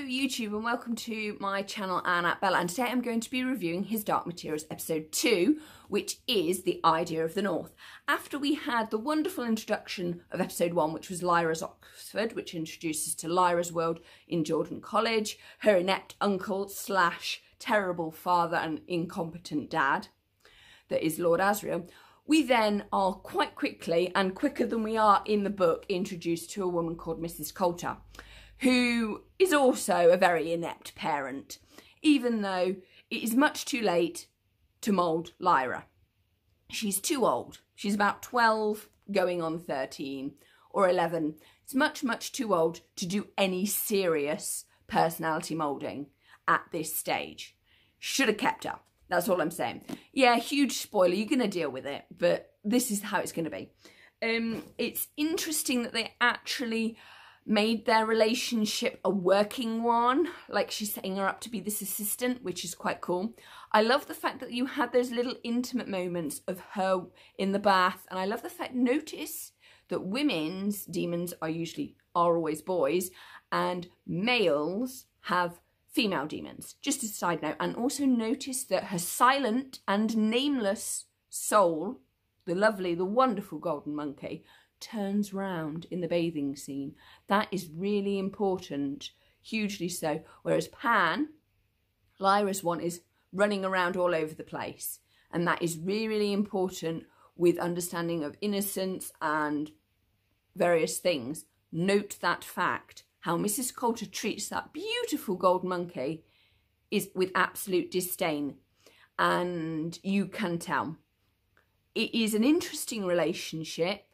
YouTube, and welcome to my channel Anna Bella, and today I'm going to be reviewing His Dark Materials episode 2, which is The Idea of the North. After we had the wonderful introduction of episode 1, which was Lyra's Oxford, which introduces to Lyra's world in Jordan College, her inept uncle slash terrible father and incompetent dad, that is Lord Asriel. We then are quite quickly, and quicker than we are in the book, introduced to a woman called Mrs. Coulter, who is also a very inept parent, even though it is much too late to mould Lyra. She's too old. She's about 12, going on 13 or 11. It's much too old to do any serious personality moulding at this stage. Should have kept her. That's all I'm saying. Yeah, huge spoiler. You're going to deal with it, but this is how it's going to be. It's interesting that they actually made their relationship a working one, like she's setting her up to be this assistant, which is quite cool. I love the fact that you had those little intimate moments of her in the bath, and I love the fact, notice that women's demons are always boys, and males have female demons, just as a side note. And also notice that her silent and nameless soul, the lovely, the wonderful golden monkey, turns round in the bathing scene. That is really important, hugely so. Whereas Pan, Lyra's one, is running around all over the place, and that is really important with understanding of innocence and various things. Note that fact. How Mrs. Coulter treats that beautiful gold monkey is with absolute disdain, and you can tell. It is an interesting relationship,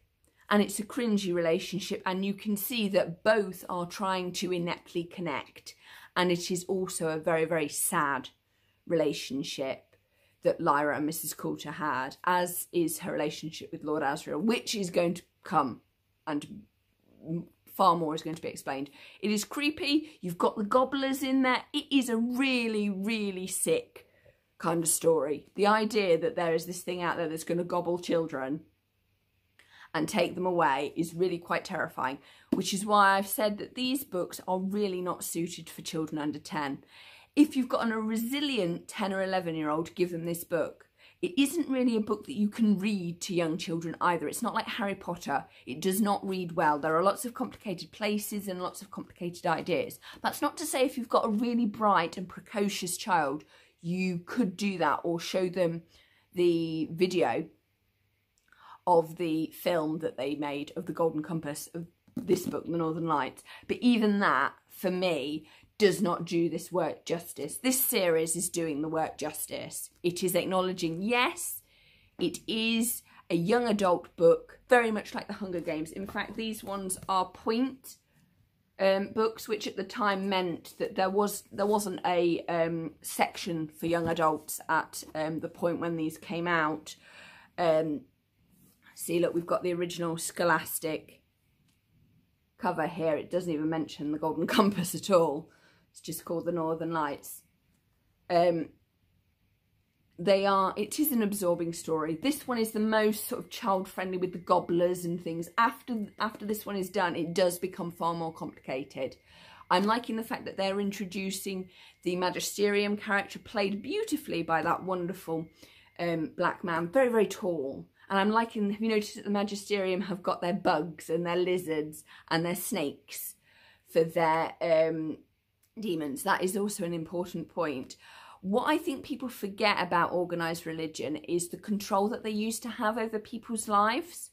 and it's a cringy relationship, and you can see that both are trying to ineptly connect. And it is also a very sad relationship that Lyra and Mrs. Coulter had, as is her relationship with Lord Asriel, which is going to come, and far more is going to be explained. It is creepy. You've got the gobblers in there. It is a really sick kind of story. The idea that there is this thing out there that's going to gobble children and take them away is really quite terrifying, which is why I've said that these books are really not suited for children under 10. If you've got a resilient 10 or 11-year-old, give them this book. It isn't really a book that you can read to young children either. It's not like Harry Potter. It does not read well. There are lots of complicated places and lots of complicated ideas. That's not to say if you've got a really bright and precocious child, you could do that, or show them the video of the film that they made of the Golden Compass of this book, The Northern Lights. But even that, for me, does not do this work justice. This series is doing the work justice. It is acknowledging, yes, it is a young adult book, very much like The Hunger Games. In fact, these ones are point books, which at the time meant that there wasn't a section for young adults at the point when these came out. See, look, we've got the original Scholastic cover here. It doesn't even mention the Golden Compass at all. It's just called The Northern Lights. It is an absorbing story. This one is the most sort of child-friendly with the gobblers and things. After this one is done, it does become far more complicated. I'm liking the fact that they're introducing the Magisterium character, played beautifully by that wonderful black man, very tall. And I'm liking, have you noticed that the Magisterium have got their bugs and their lizards and their snakes for their demons? That is also an important point. What I think people forget about organised religion is the control that they used to have over people's lives.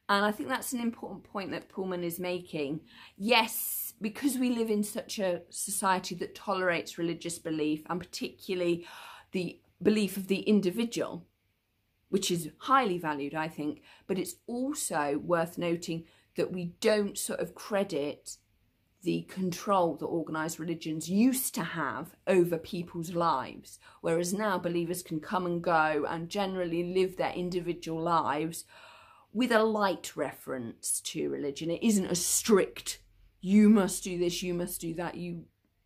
And I think that's an important point that Pullman is making. Yes, because we live in such a society that tolerates religious belief, and particularly the belief of the individual, which is highly valued, I think, but it's also worth noting that we don't sort of credit the control that organised religions used to have over people's lives, whereas now believers can come and go and generally live their individual lives with a light reference to religion. It isn't a strict, you must do this, you must do that,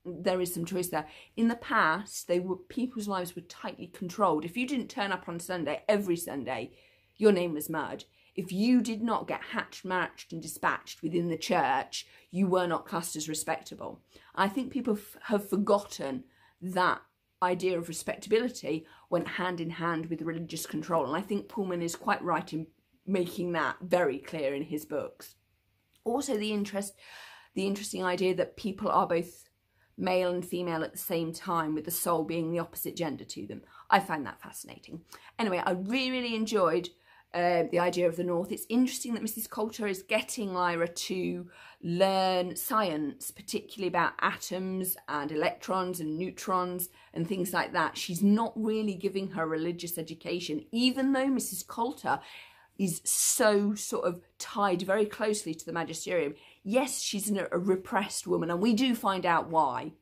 there is some choice there. In the past, people's lives were tightly controlled. If you didn't turn up on Sunday, every Sunday, your name was mud. If you did not get hatched, matched and dispatched within the church, you were not classed as respectable. I think people have forgotten that idea of respectability went hand in hand with religious control. And I think Pullman is quite right in making that very clear in his books. Also the interesting idea that people are both male and female at the same time, with the soul being the opposite gender to them. I find that fascinating. Anyway, I really enjoyed the idea of the North. It's interesting that Mrs. Coulter is getting Lyra to learn science, particularly about atoms and electrons and neutrons and things like that. She's not really giving her religious education, even though Mrs. Coulter is so sort of tied very closely to the magisterium. Yes, she's a repressed woman, and we do find out why.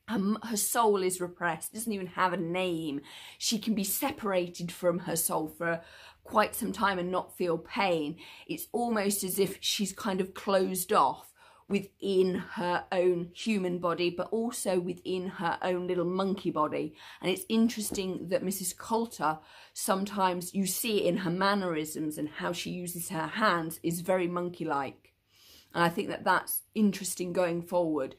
Her soul is repressed, doesn't even have a name. She can be separated from her soul for quite some time and not feel pain. It's almost as if she's kind of closed off within her own human body, but also within her own little monkey body. And it's interesting that Mrs. Coulter, sometimes you see it in her mannerisms and how she uses her hands, is very monkey-like. And I think that that's interesting going forward.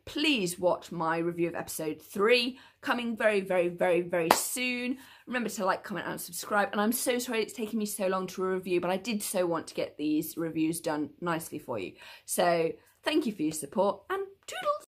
Please watch my review of episode 3, coming very soon. Remember to like, comment and subscribe. And I'm so sorry it's taking me so long to review, but I did so want to get these reviews done nicely for you. So thank you for your support, and toodles.